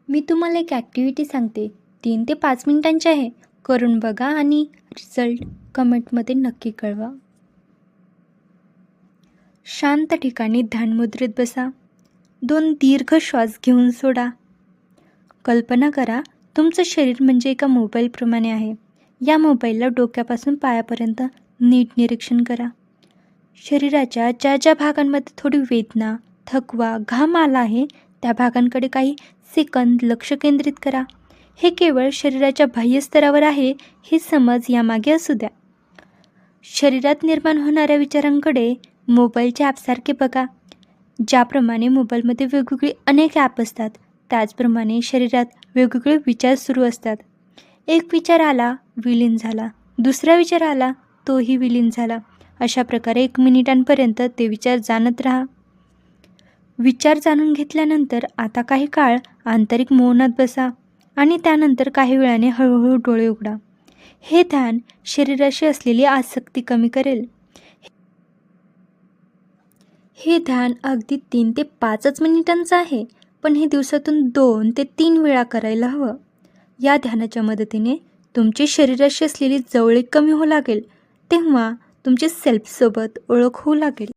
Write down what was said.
मी तुम्हाला एक ॲक्टिव्हिटी सांगते. 3 ते 5 मिनिटांची आहे. करून बघा आणि रिझल्ट कमेंटमध्ये नक्की कळवा. शांत ठिकाणी ध्यानमुद्रेत बसा. 2 दीर्घ श्वास घेऊन सोडा. कल्पना करा, तुमचं शरीर म्हणजे एका मोबाईलप्रमाणे आहे. या मोबाईलला डोक्यापासून पायापर्यंत नीट निरीक्षण करा. शरीराच्या ज्या ज्या भागांमध्ये थोडी वेदना, थकवा, घाम आला आहे, त्या भागांकडे काही सेकंद लक्ष केंद्रित करा. हे केवळ शरीराच्या बाह्यस्तरावर आहे हे समज यामागे असू द्या. शरीरात निर्माण होणाऱ्या विचारांकडे मोबाईलच्या ॲपसारखे बघा. ज्याप्रमाणे मोबाईलमध्ये वेगवेगळी अनेक ॲप असतात, त्याचप्रमाणे शरीरात वेगवेगळे विचार सुरू असतात. एक विचार आला, विलीन झाला. दुसरा विचार आला, तोही विलीन झाला. अशा प्रकारे 1 मिनिटांपर्यंत ते विचार जाणत राहा. विचार जाणून घेतल्यानंतर आता काही काळ आंतरिक मौनात बसा आणि त्यानंतर काही वेळाने हळूहळू डोळे उघडा. हे ध्यान शरीराशी असलेली आसक्ती कमी करेल. हे ध्यान अगदी 3 ते 5च मिनिटांचं आहे, पण हे दिवसातून 2 ते 3 वेळा करायला हवं. या ध्यानाच्या मदतीने तुमची शरीराशी असलेली जवळीक कमी होऊ लागेल. तेव्हा तुमची सेल्फसोबत ओळख होऊ लागेल.